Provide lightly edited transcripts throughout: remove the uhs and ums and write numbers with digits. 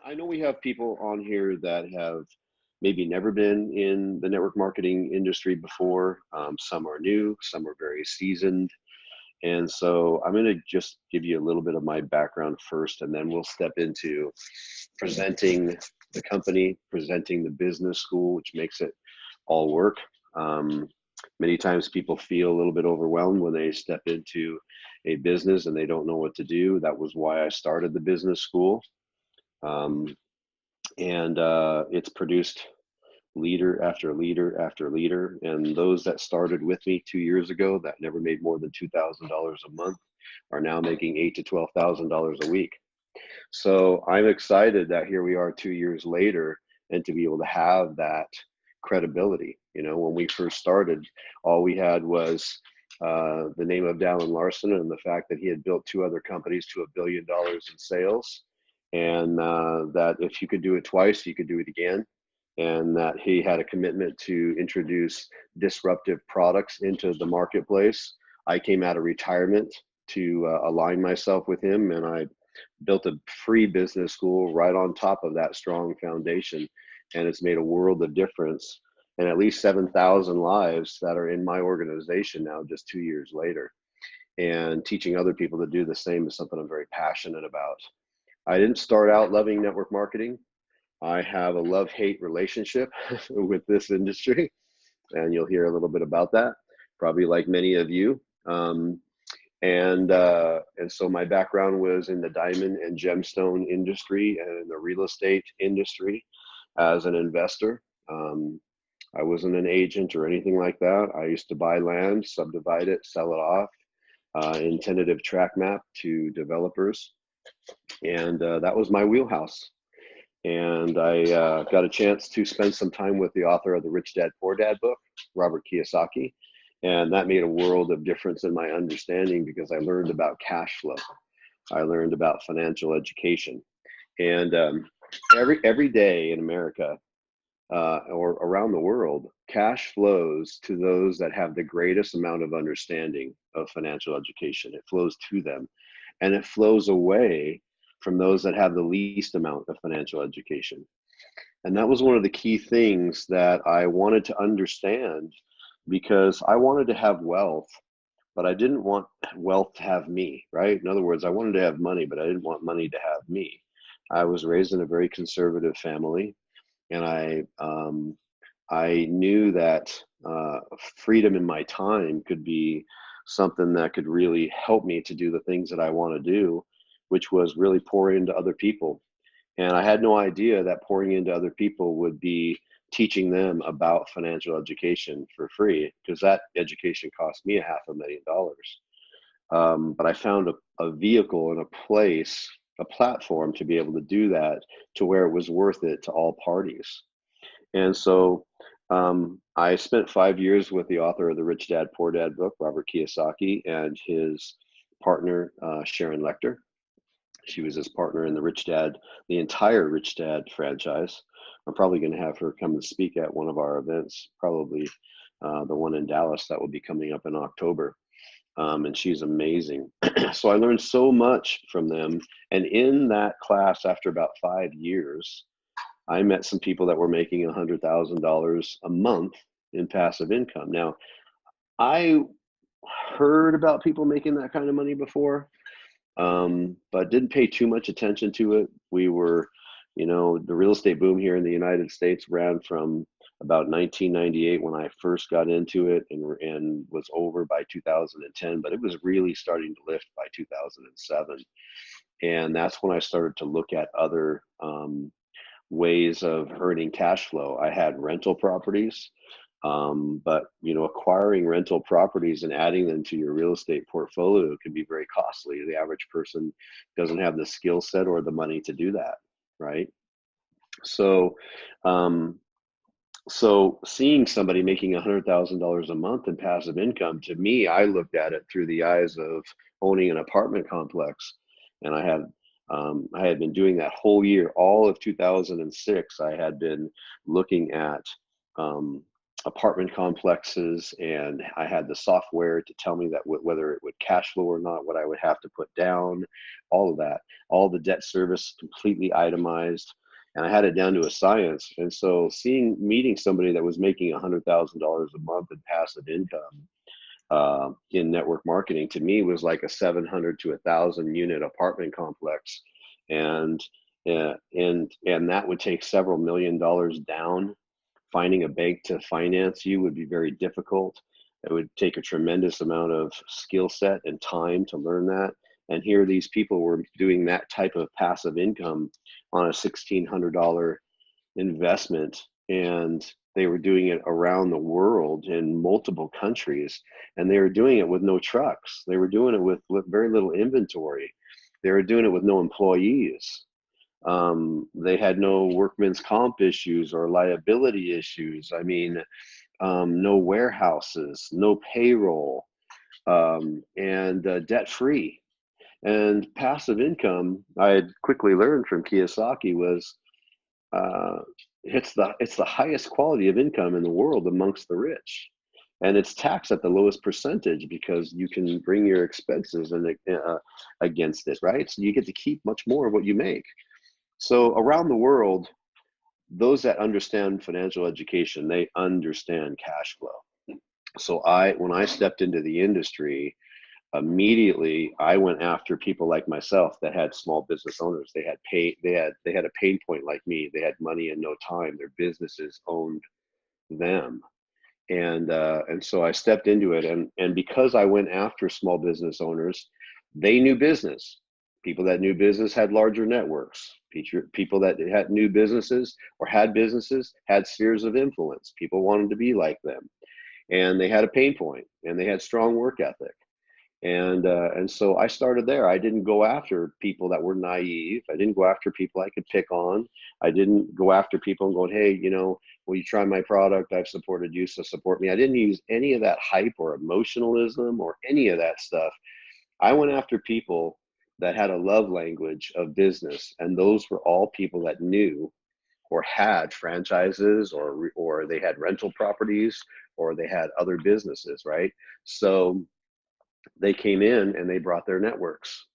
I know we have people on here that have maybe never been in the network marketing industry before. Some are new, some are very seasoned. And so I'm going to just give you a little bit of my background first, and then we'll step into presenting the company, presenting the business school, which makes it all work. Um, Many times people feel a little bit overwhelmed when they step into a business and they don't know what to do. That was why I started the business school. Um, and it's produced leader after leader after leader. And those that started with me 2 years ago that never made more than $2,000 a month are now making $8,000 to $12,000 a week. So I'm excited that here we are 2 years later, and to be able to have that credibility. You know, when we first started, all we had was the name of Dallin Larson and the fact that he had built two other companies to $1 billion in sales, and that if you could do it twice, you could do it again, and that he had a commitment to introduce disruptive products into the marketplace. I came out of retirement to align myself with him, and I built a free business school right on top of that strong foundation, and it's made a world of difference. And at least 7,000 lives that are in my organization now, just 2 years later. And teaching other people to do the same is something I'm very passionate about. I didn't start out loving network marketing. I have a love-hate relationship with this industry, and you'll hear a little bit about that, probably like many of you. And so my background was in the diamond and gemstone industry and in the real estate industry as an investor. I wasn't an agent or anything like that. I used to buy land, subdivide it, sell it off in tentative track map to developers, and that was my wheelhouse. And I got a chance to spend some time with the author of the Rich Dad Poor Dad book, Robert Kiyosaki. And that made a world of difference in my understanding because I learned about cash flow. I learned about financial education. And every day in America or around the world, cash flows to those that have the greatest amount of understanding of financial education. It flows to them, and it flows away from those that have the least amount of financial education. And that was one of the key things that I wanted to understand, because I wanted to have wealth, but I didn't want wealth to have me, right? In other words, I wanted to have money, but I didn't want money to have me. I was raised in a very conservative family, and I knew that freedom in my time could be something that could really help me to do the things that I want to do, which was really pour into other people. And I had no idea that pouring into other people would be teaching them about financial education for free, because that education cost me a $500,000. But I found a vehicle and a place, a platform to be able to do that to where it was worth it to all parties. And so I spent 5 years with the author of the Rich Dad Poor Dad book, Robert Kiyosaki, and his partner, Sharon Lechter. She was his partner in the entire Rich Dad franchise. I'm probably going to have her come and speak at one of our events, probably the one in Dallas that will be coming up in October. And she's amazing. So I learned so much from them. And in that class, after about 5 years, I met some people that were making $100,000 a month in passive income. Now, I heard about people making that kind of money before, but didn't pay too much attention to it. We were, the real estate boom here in the United States ran from about 1998 when I first got into it, and was over by 2010, but it was really starting to lift by 2007. And that's when I started to look at other ways of earning cash flow. I had rental properties, but acquiring rental properties and adding them to your real estate portfolio can be very costly. The average person doesn't have the skill set or the money to do that, right? So, so seeing somebody making $100,000 a month in passive income, to me, I looked at it through the eyes of owning an apartment complex, and I had been doing that whole year, all of 2006. I had been looking at apartment complexes, and I had the software to tell me that whether it would cash flow or not, what I would have to put down, all of that, all the debt service completely itemized, and I had it down to a science. And so meeting somebody that was making $100,000 a month in passive income in network marketing, to me was like a 700 to 1,000 unit apartment complex, and and that would take several $1,000,000 down. Finding a bank to finance you would be very difficult. It would take a tremendous amount of skill set and time to learn that. And here these people were doing that type of passive income on a $1,600 investment, and they were doing it around the world in multiple countries, and they were doing it with no trucks. They were doing it with very little inventory. They were doing it with no employees. They had no workman's comp issues or liability issues. I mean, no warehouses, no payroll, and debt free. And passive income, I had quickly learned from Kiyosaki, was uh, it's the highest quality of income in the world amongst the rich, and it's taxed at the lowest percentage because you can bring your expenses and against it, right? So you get to keep much more of what you make. So around the world, those that understand financial education, they understand cash flow. So when I stepped into the industry, immediately I went after people like myself that had small business owners. They had a pain point like me. They had money and no time. Their businesses owned them. And so I stepped into it, and because I went after small business owners, they knew business. People that knew business had larger networks. People that had new businesses or had businesses had spheres of influence. People wanted to be like them, and they had a pain point, and they had strong work ethic. And so I started there. I didn't go after people that were naive. I didn't go after people I could pick on. I didn't go after people and going, hey, will you try my product? I've supported you, so support me. I didn't use any of that hype or emotionalism or any of that stuff. I went after people that had a love language of business, and those were all people that knew or had franchises, or they had rental properties, or they had other businesses, right? So they came in and they brought their networks.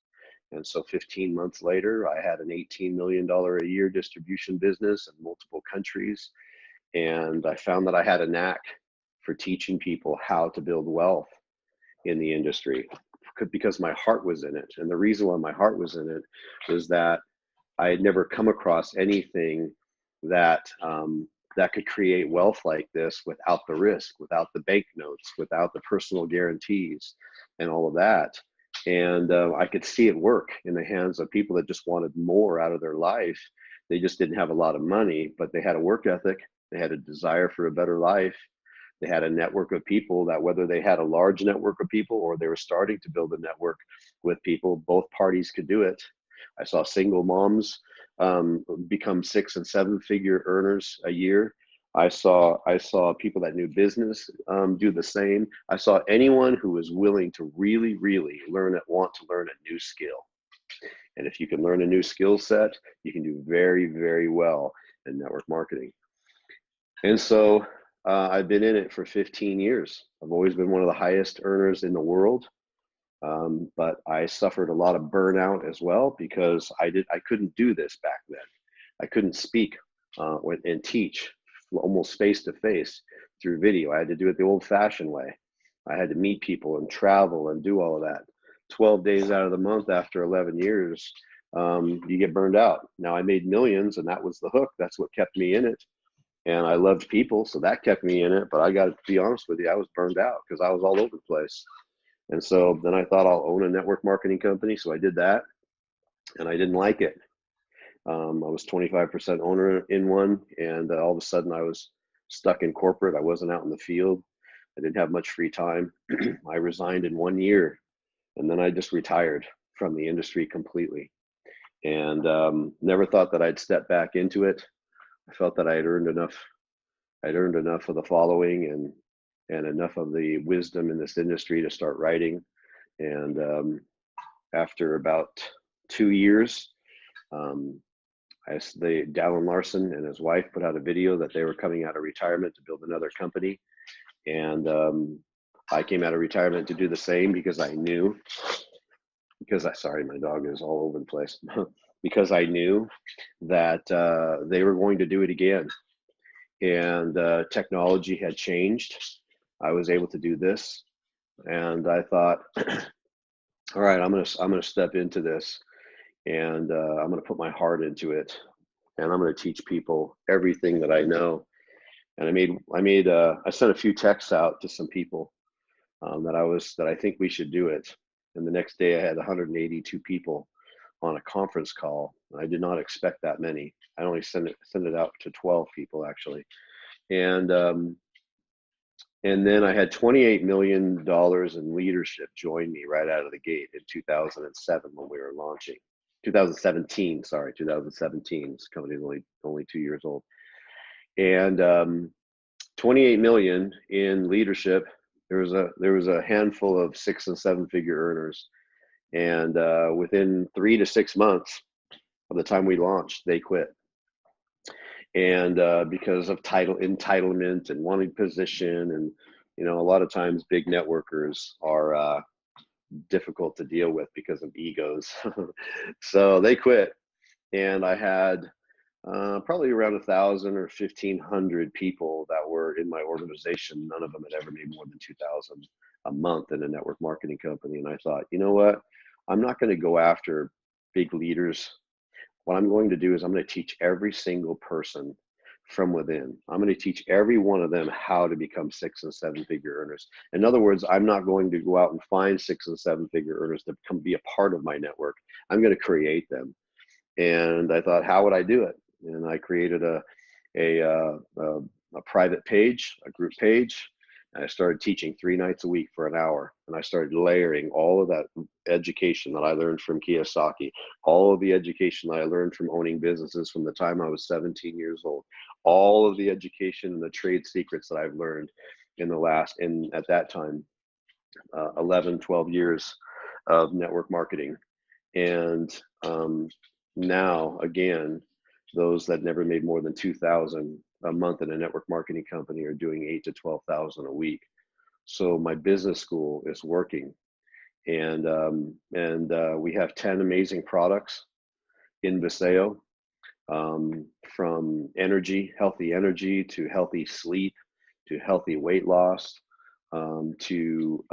And so 15 months later, I had an $18 million a year distribution business in multiple countries. And I found that I had a knack for teaching people how to build wealth in the industry because my heart was in it. And the reason why my heart was in it was that I had never come across anything that that could create wealth like this without the risk, without the bank notes, without the personal guarantees, and all of that. And I could see it work in the hands of people that just wanted more out of their life. They just didn't have a lot of money, but they had a work ethic. They had a desire for a better life. They had a network of people that, whether they had a large network of people or they were starting to build a network with people, both parties could do it. I saw single moms become 6 and 7 figure earners a year. I saw people that knew business do the same. I saw anyone who was willing to really, really want to learn a new skill. And if you can learn a new skill set, you can do very, very well in network marketing. And so I've been in it for 15 years. I've always been one of the highest earners in the world. But I suffered a lot of burnout as well because I couldn't do this back then. I couldn't speak and teach almost face to face through video. I had to do it the old fashioned way. I had to meet people and travel and do all of that. 12 days out of the month after 11 years, you get burned out. Now I made millions, and that was the hook. That's what kept me in it. And I loved people, so that kept me in it. But I got to be honest with you, I was burned out because I was all over the place. And so then I thought I'll own a network marketing company. So I did that, and I didn't like it. I was 25% owner in one, and all of a sudden I was stuck in corporate. I wasn't out in the field. I didn't have much free time. I resigned in 1 year, and then I just retired from the industry completely, and never thought that I'd step back into it. I felt that I had earned enough. I'd earned enough of the following and enough of the wisdom in this industry to start writing. And after about 2 years, Dallin Larson and his wife put out a video that they were coming out of retirement to build another company. And I came out of retirement to do the same because I knew, sorry, my dog is all over the place, because I knew that they were going to do it again. And technology had changed. I was able to do this. And I thought, all right, I'm gonna step into this, and I'm gonna put my heart into it, and I'm gonna teach people everything that I know. And I sent a few texts out to some people that I think we should do it. And the next day I had 182 people on a conference call. I did not expect that many. I only sent it out to 12 people actually. And then I had $28 million in leadership join me right out of the gate in 2007 when we were launching. 2017, sorry, 2017. This company is only 2 years old. And 28 million in leadership. There was a handful of 6 and 7 figure earners, and within 3 to 6 months of the time we launched, they quit. And because of entitlement and wanting position, and a lot of times big networkers are difficult to deal with because of egos. So they quit, and I had probably around 1,000 or 1,500 people that were in my organization. None of them had ever made more than 2,000 a month in a network marketing company. And I thought, you know what? I'm not going to go after big leaders. What I'm going to do is I'm going to teach every single person from within. I'm going to teach every one of them how to become 6 and 7 figure earners. In other words, I'm not going to go out and find 6 and 7 figure earners to be a part of my network. I'm going to create them. And I thought, how would I do it? And I created a private page, a group page. And I started teaching 3 nights a week for an hour. And I started layering all of that education that I learned from Kiyosaki, all of the education that I learned from owning businesses from the time I was 17 years old, all of the education and the trade secrets that I've learned at that time, 11, 12 years of network marketing. And now, again, those that never made more than 2,000 a month in a network marketing company are doing 8 to 12,000 a week. So my business school is working, and we have 10 amazing products in Vasayo, from healthy energy to healthy sleep to healthy weight loss. To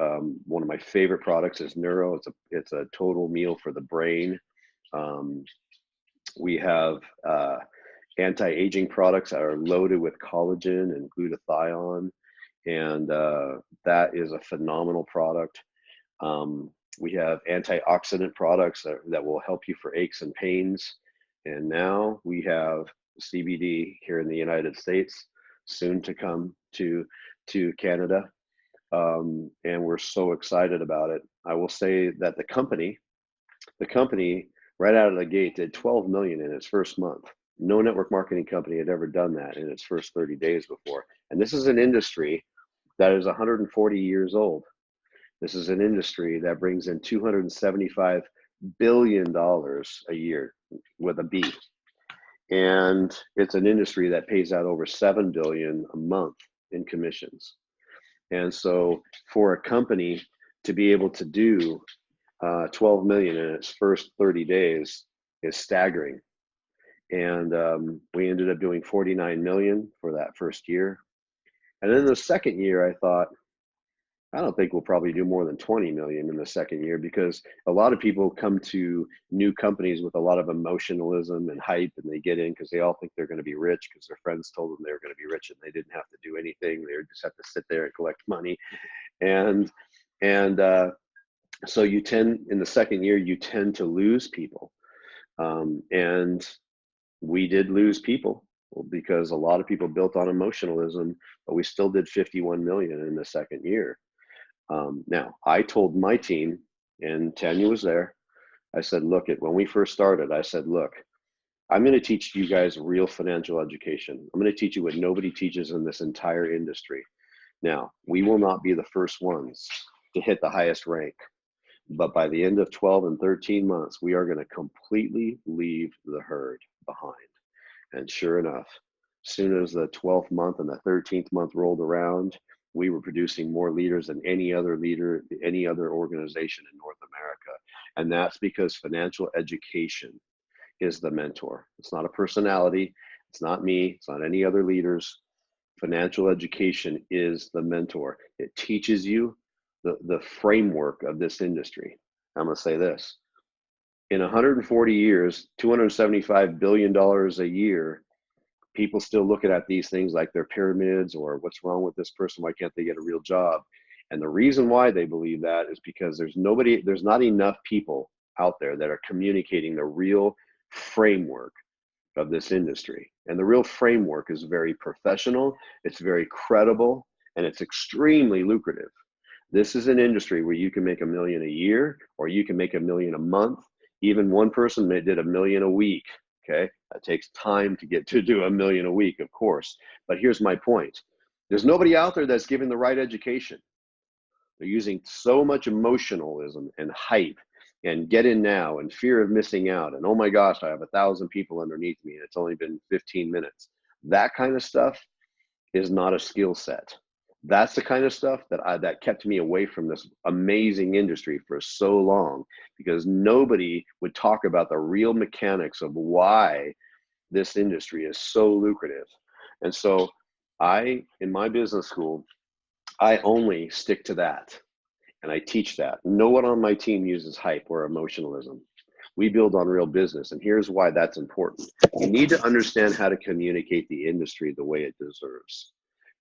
one of my favorite products is Neuro. It's a total meal for the brain. We have anti-aging products that are loaded with collagen and glutathione, and that is a phenomenal product. We have antioxidant products that will help you for aches and pains. And now we have CBD here in the United States, soon to come to Canada. And we're so excited about it. I will say that the company right out of the gate did 12 million in its first month. No network marketing company had ever done that in its first 30 days before. And this is an industry that is 140 years old. This is an industry that brings in $275 billion a year with a B. And it's an industry that pays out over $7 billion a month in commissions. And so for a company to be able to do 12 million in its first 30 days is staggering. And we ended up doing 49 million for that first year. And then the second year, I thought, I don't think we'll probably do more than 20 million in the second year, because a lot of people come to new companies with a lot of emotionalism and hype, and they get in because they all think they're going to be rich because their friends told them they were going to be rich and they didn't have to do anything. They just have to sit there and collect money. And so in the second year, you tend to lose people. And we did lose people because a lot of people built on emotionalism, but we still did 51 million in the second year. Now, I told my team, and Tanya was there, I said, when we first started, I said, look, I'm going to teach you guys real financial education. I'm going to teach you what nobody teaches in this entire industry. Now, we will not be the first ones to hit the highest rank, But by the end of 12 and 13 months, we are going to completely leave the herd behind. And sure enough, as soon as the 12th month and the 13th month rolled around, we were producing more leaders than any other leader, any other organization in North America. And that's because financial education is the mentor. It's not a personality. It's not me. It's not any other leaders. Financial education is the mentor. It teaches you the framework of this industry. I'm going to say this. In 140 years, $275 billion a year, people still looking at these things like they're pyramids, or what's wrong with this person? Why can't they get a real job? And the reason why they believe that is because there's not enough people out there that are communicating the real framework of this industry. And the real framework is very professional, it's very credible, and it's extremely lucrative. This is an industry where you can make $1 million a year, or you can make $1 million a month. Even one person did $1 million a week. Okay, that takes time to get to do $1 million a week, of course. But here's my point: there's nobody out there that's giving the right education. They're using so much emotionalism and hype and get in now and fear of missing out, and oh my gosh, I have 1,000 people underneath me and it's only been 15 minutes. That kind of stuff is not a skill set. That's the kind of stuff that kept me away from this amazing industry for so long, because nobody would talk about the real mechanics of why this industry is so lucrative. And so in my business school, I only stick to that. And I teach that. No one on my team uses hype or emotionalism. We build on real business. And here's why that's important. You need to understand how to communicate the industry the way it deserves.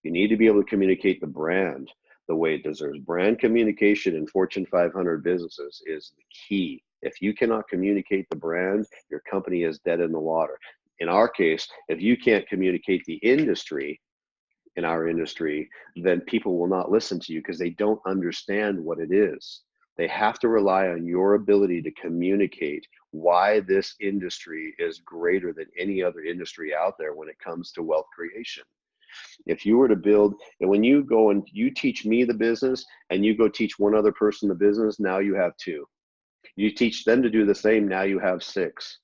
You need to be able to communicate the brand the way it deserves. Brand communication in Fortune 500 businesses is the key. If you cannot communicate the brand, your company is dead in the water. In our case, if you can't communicate the industry, in our industry, then people will not listen to you because they don't understand what it is. They have to rely on your ability to communicate why this industry is greater than any other industry out there when it comes to wealth creation. If you were to build, and when you go and you teach me the business and you go teach one other person the business, now you have 2. You teach them to do the same, now you have 6,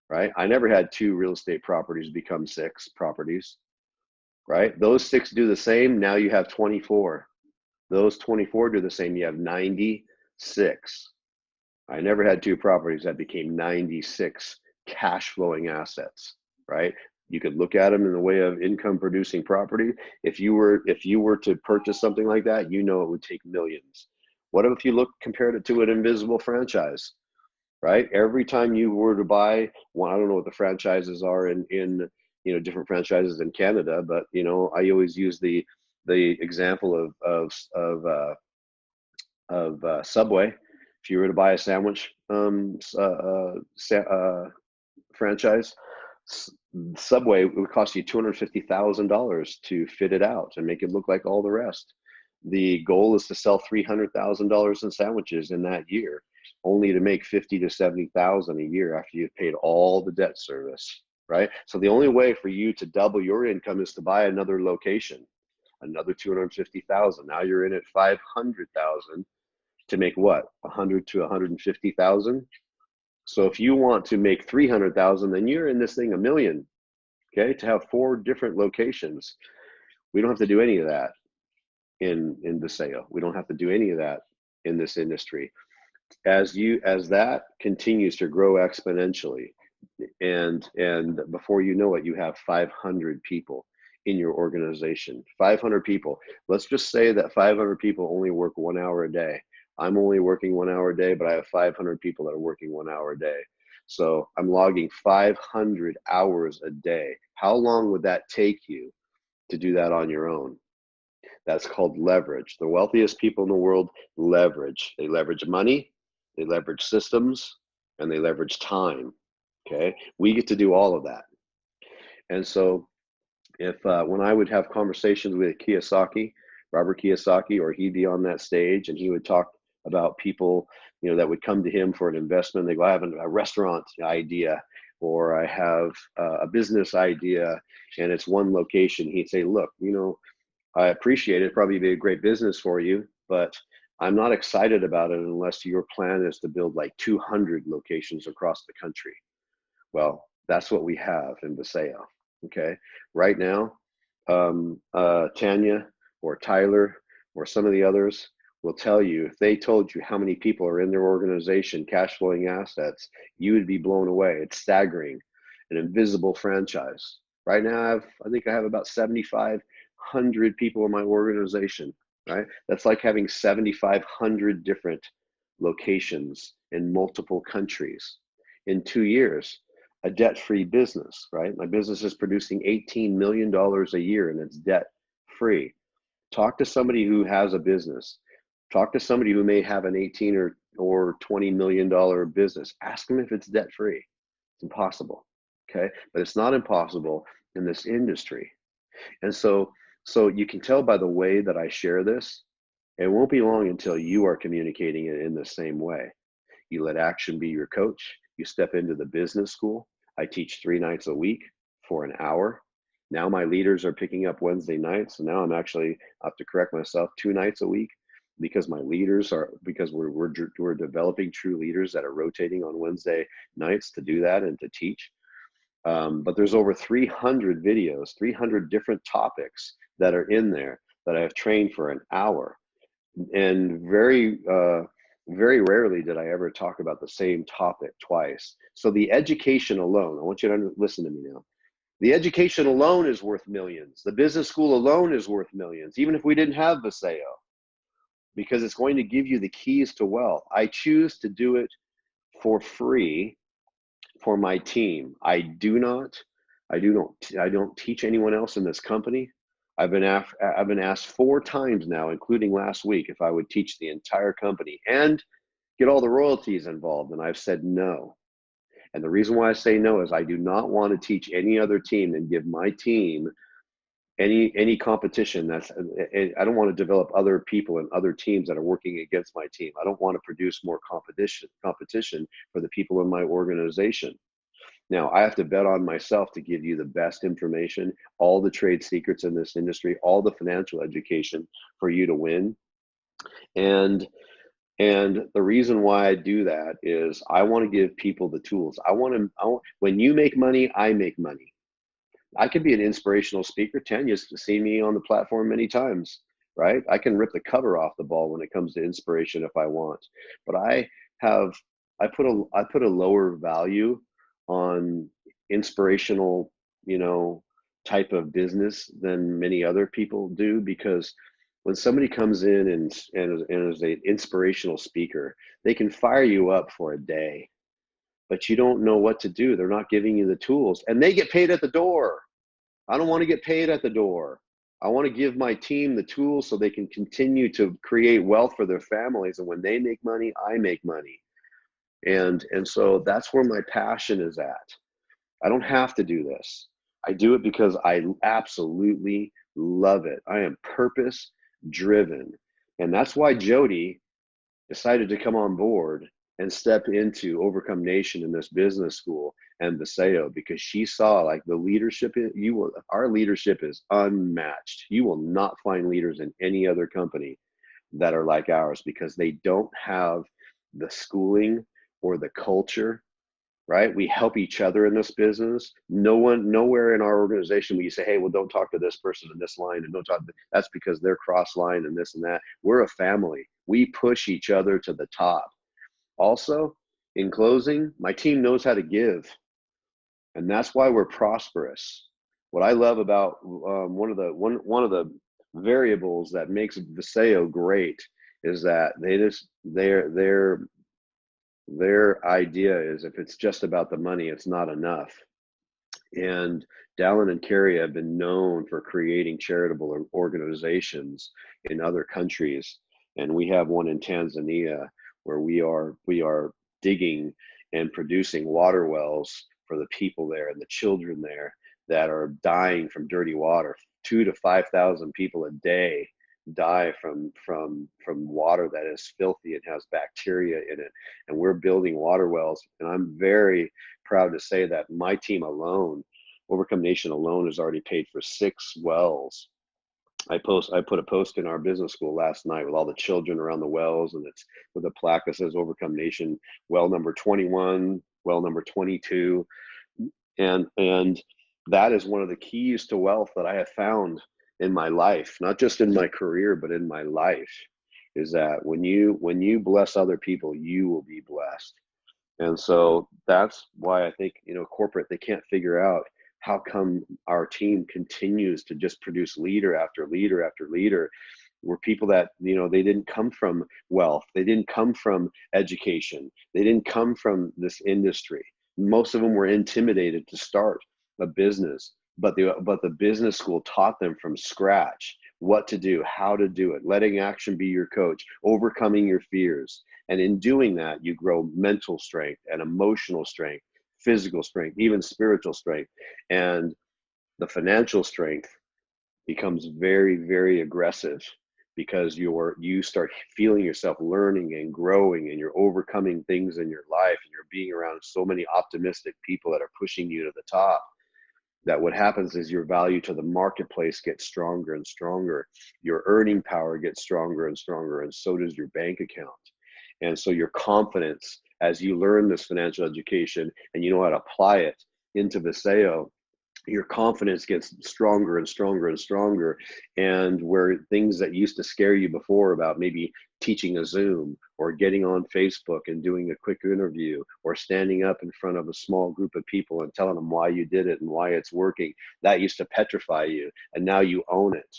right? I never had 2 real estate properties become 6 properties. Right? Those 6 do the same. Now you have 24. Those 24 do the same. You have 96. I never had 2 properties that became 96 cash flowing assets, right? You could look at them in the way of income producing property. If you were to purchase something like that, you know it would take millions. What if you compared it to an invisible franchise, right? Every time you were to buy one, I don't know what the franchises are in different franchises in Canada, but I always use the example of Subway. If you were to buy a sandwich franchise, Subway would cost you $250,000 to fit it out and make it look like all the rest. The goal is to sell $300,000 in sandwiches in that year, only to make $50,000 to $70,000 a year after you've paid all the debt service. Right? So the only way for you to double your income is to buy another location, another 250,000. Now you're in at 500,000 to make what? 100 to 150,000. So if you want to make 300,000, then you're in this thing $1 million. Okay, to have 4 different locations. We don't have to do any of that in Vasayo. We don't have to do any of that in this industry. As that continues to grow exponentially, and before you know it, you have 500 people in your organization. 500 people. Let's just say that 500 people only work 1 hour a day. I'm only working 1 hour a day, but I have 500 people that are working 1 hour a day. So I'm logging 500 hours a day. How long would that take you to do that on your own? That's called leverage. The wealthiest people in the world leverage. They leverage money, they leverage systems, and they leverage time. Okay, we get to do all of that. And so if when I would have conversations with Robert Kiyosaki, or he'd be on that stage and he would talk about people, that would come to him for an investment. They go, I have a restaurant idea, or I have a business idea, and it's one location. He'd say, look, I appreciate it. Probably be a great business for you, but I'm not excited about it unless your plan is to build like 200 locations across the country. Well, that's what we have in Vasayo. Okay. Right now, Tanya or Tyler or some of the others will tell you, if they told you how many people are in their organization, cash flowing assets, you would be blown away. It's staggering. An invisible franchise. Right now, I think I have about 7,500 people in my organization, right? That's like having 7,500 different locations in multiple countries in 2 years. A debt-free business, right? My business is producing $18 million a year and it's debt-free. Talk to somebody who has a business. Talk to somebody who may have an 18 or $20 million business. Ask them if it's debt-free. It's impossible, okay? But it's not impossible in this industry. And so you can tell by the way that I share this, it won't be long until you are communicating it in the same way. You let action be your coach. You step into the business school. I teach 3 nights a week for an hour. Now my leaders are picking up Wednesday nights. So now I'm actually, I have to correct myself, 2 nights a week, because my leaders are, because we're developing true leaders that are rotating on Wednesday nights to do that and to teach. But there's over 300 videos, 300 different topics that are in there that I have trained for an hour. And very rarely did I ever talk about the same topic twice. So the education alone, I want you to listen to me now. The education alone is worth millions. The business school alone is worth millions, even if we didn't have Vasayo, because it's going to give you the keys to wealth. I choose to do it for free for my team. I don't teach anyone else in this company. I've been asked 4 times now, including last week, if I would teach the entire company and get all the royalties involved, and I've said no. And the reason why I say no is I do not want to teach any other team and give my team any competition. I don't want to develop other people and other teams that are working against my team. I don't want to produce more competition for the people in my organization. Now, I have to bet on myself to give you the best information, all the trade secrets in this industry, all the financial education for you to win. And the reason why I do that is I want to give people the tools. When you make money, I make money. I could be an inspirational speaker. Tanya's seen me on the platform many times, right? I can rip the cover off the ball when it comes to inspiration if I want. But I put a lower value on inspirational, type of business than many other people do, because when somebody comes in and is an inspirational speaker, they can fire you up for a day, but you don't know what to do. They're not giving you the tools, and they get paid at the door. I don't want to get paid at the door. I want to give my team the tools so they can continue to create wealth for their families. And when they make money, I make money. And so that's where my passion is at. I don't have to do this. I do it because I absolutely love it. I am purpose driven. And that's why Jody decided to come on board and step into Overcome Nation in this business school and Vasayo, because she saw like the leadership, our leadership is unmatched. You will not find leaders in any other company that are like ours, because they don't have the schooling or the culture, right? We help each other in this business. Nowhere in our organization will you say, hey, well, don't talk to this person in this line and don't talk to, that's because they're cross line and this and that. We're a family. We push each other to the top. Also, in closing, my team knows how to give, and that's why we're prosperous. What I love about one of the variables that makes Vasayo great is that their idea is, if it's just about the money, it's not enough. And Dallin and Carrie have been known for creating charitable organizations in other countries, and we have one in Tanzania where we are digging and producing water wells for the people there and the children there that are dying from dirty water. 2,000 to 5,000 people a day die from water that is filthy and has bacteria in it. And we're building water wells, and I'm very proud to say that my team alone, Overcome Nation alone, has already paid for 6 wells I put a post in our business school last night with all the children around the wells, and it's with a plaque that says Overcome Nation, well number 21, well number 22. And that is one of the keys to wealth that I have found in my life, not just in my career, but in my life, is that when you bless other people, you will be blessed. And so that's why I think, corporate, they can't figure out how come our team continues to just produce leader after leader after leader. Were people that, they didn't come from wealth. They didn't come from education. They didn't come from this industry. Most of them were intimidated to start a business, but the business school taught them from scratch what to do, how to do it, letting action be your coach, overcoming your fears. And in doing that, you grow mental strength and emotional strength, physical strength, even spiritual strength. And the financial strength becomes very, very aggressive because you start feeling yourself learning and growing, and you're overcoming things in your life, and you're being around so many optimistic people that are pushing you to the top, that what happens is your value to the marketplace gets stronger and stronger. Your earning power gets stronger and stronger, and so does your bank account. And so your confidence, as you learn this financial education and you know how to apply it into Vasayo, your confidence gets stronger and stronger and stronger. And where things that used to scare you before about maybe teaching a Zoom or getting on Facebook and doing a quick interview or standing up in front of a small group of people and telling them why you did it and why it's working, that used to petrify you, and now you own it.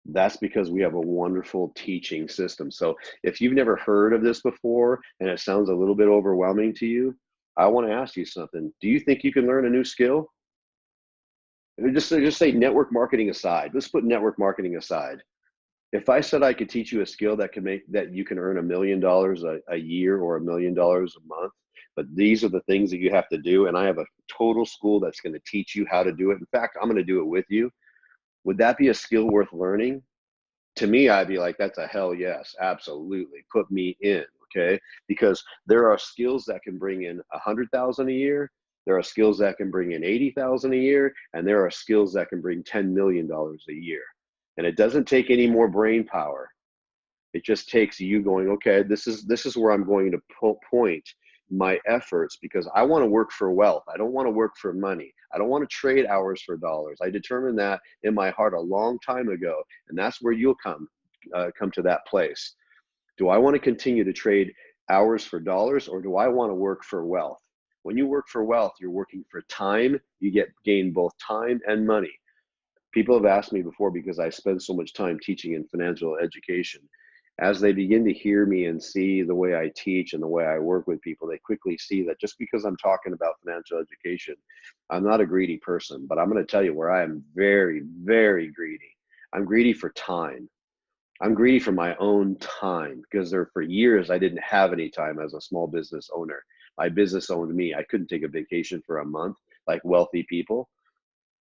That's because we have a wonderful teaching system. So if you've never heard of this before and it sounds a little bit overwhelming to you, I want to ask you something. Do you think you can learn a new skill? Just say network marketing aside. Let's put network marketing aside. If I said I could teach you a skill that you can earn $1 million a year or $1 million a month, but these are the things that you have to do, and I have a total school that's going to teach you how to do it. In fact, I'm going to do it with you. Would that be a skill worth learning? To me, I'd be like, that's a hell yes, absolutely. Put me in, okay? Because there are skills that can bring in 100,000 a year. There are skills that can bring in 80,000 a year, and there are skills that can bring $10 million a year. And it doesn't take any more brain power. It just takes you going, okay, this is where I'm going to point my efforts, because I want to work for wealth. I don't want to work for money. I don't want to trade hours for dollars. I determined that in my heart a long time ago, and that's where you'll come to that place. Do I want to continue to trade hours for dollars, or do I want to work for wealth? When you work for wealth, you're working for time. You gain both time and money. People have asked me before, because I spend so much time teaching in financial education, as they begin to hear me and see the way I teach and the way I work with people, they quickly see that just because I'm talking about financial education, I'm not a greedy person. But I'm going to tell you where I am very, very greedy. I'm greedy for time. I'm greedy for my own time, because for years I didn't have any time as a small business owner. My business owned me. I couldn't take a vacation for a month like wealthy people,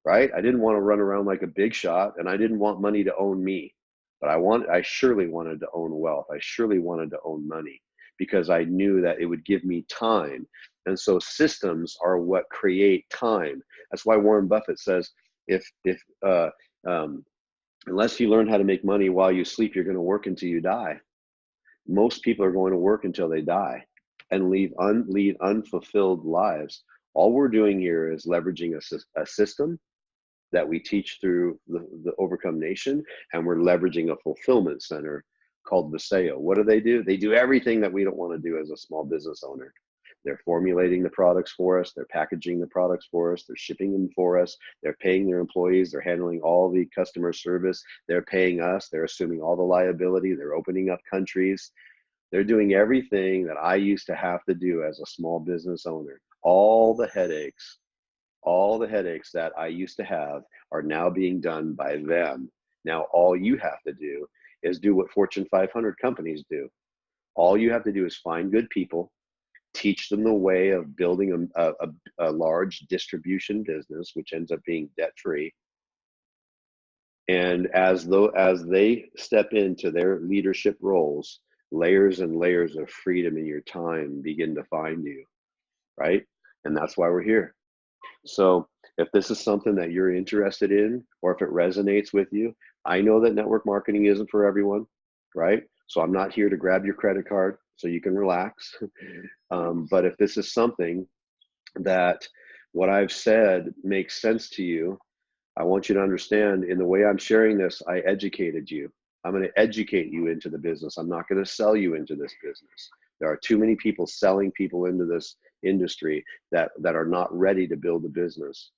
right? I didn't want to run around like a big shot, and I didn't want money to own me. But I surely wanted to own wealth. I surely wanted to own money, because I knew that it would give me time. And so systems are what create time. That's why Warren Buffett says, if unless you learn how to make money while you sleep, you're going to work until you die. Most people are going to work until they die and lead unfulfilled lives. All we're doing here is leveraging a system that we teach through the Overcome Nation, and we're leveraging a fulfillment center called Vasayo. What do? They do everything that we don't want to do as a small business owner. They're formulating the products for us. They're packaging the products for us. They're shipping them for us. They're paying their employees. They're handling all the customer service. They're paying us. They're assuming all the liability. They're opening up countries. They're doing everything that I used to have to do as a small business owner. All the headaches that I used to have are now being done by them. Now, all you have to do is do what Fortune 500 companies do. All you have to do is find good people, teach them the way of building a large distribution business, which ends up being debt-free. And as they step into their leadership roles, layers and layers of freedom in your time begin to find you, right? And that's why we're here. So if this is something that you're interested in, or if it resonates with you, I know that network marketing isn't for everyone, right? So I'm not here to grab your credit card so you can relax. But if this is something that what I've said makes sense to you, I want you to understand, in the way I'm sharing this, I educated you. I'm going to educate you into the business. I'm not going to sell you into this business. There are too many people selling people into this industry that are not ready to build a business.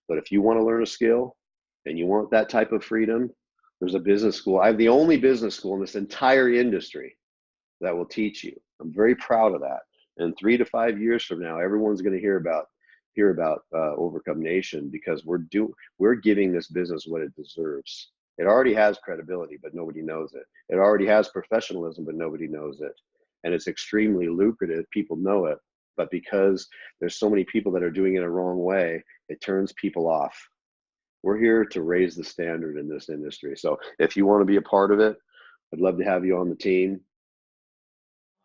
But if you want to learn a skill and you want that type of freedom, there's a business school. I have the only business school in this entire industry that will teach you. I'm very proud of that. And 3 to 5 years from now, everyone's going to hear about Overcome Nation, because we're giving this business what it deserves. It already has credibility, but nobody knows it. It already has professionalism, but nobody knows it. And it's extremely lucrative. People know it, but because there's so many people that are doing it a wrong way, it turns people off. We're here to raise the standard in this industry. So if you want to be a part of it, I'd love to have you on the team.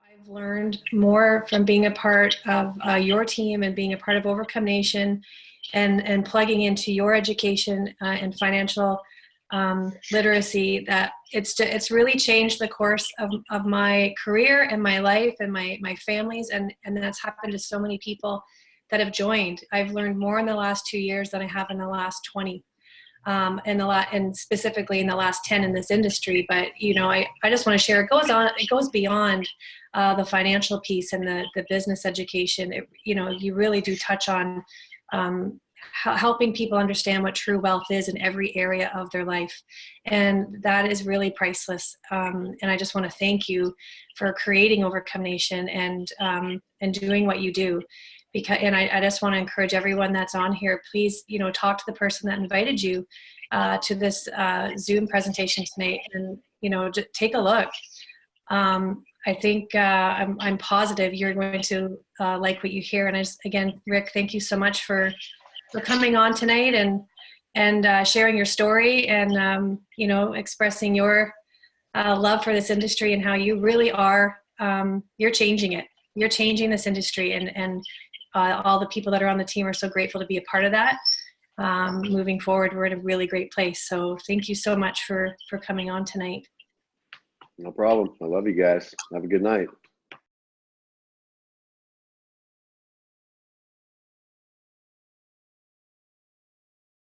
I've learned more from being a part of your team and being a part of Overcome Nation, and plugging into your education and financial literacy, that it's really changed the course of my career and my life and my family's, and that's happened to so many people that have joined. I've learned more in the last 2 years than I have in the last 20. And specifically in the last 10 in this industry. But, I just want to share, it goes beyond the financial piece and the business education. You really do touch on helping people understand what true wealth is in every area of their life. And that is really priceless. And I just want to thank you for creating Overcome Nation and doing what you do. And I just want to encourage everyone that's on here, please, talk to the person that invited you to this Zoom presentation tonight, and, just take a look. I think I'm positive you're going to like what you hear. And again, Rick, thank you so much for coming on tonight and sharing your story, and, expressing your love for this industry and how you really are, you're changing it. You're changing this industry, and all the people that are on the team are so grateful to be a part of that. Moving forward, we're in a really great place. So thank you so much for coming on tonight. No problem. I love you guys. Have a good night.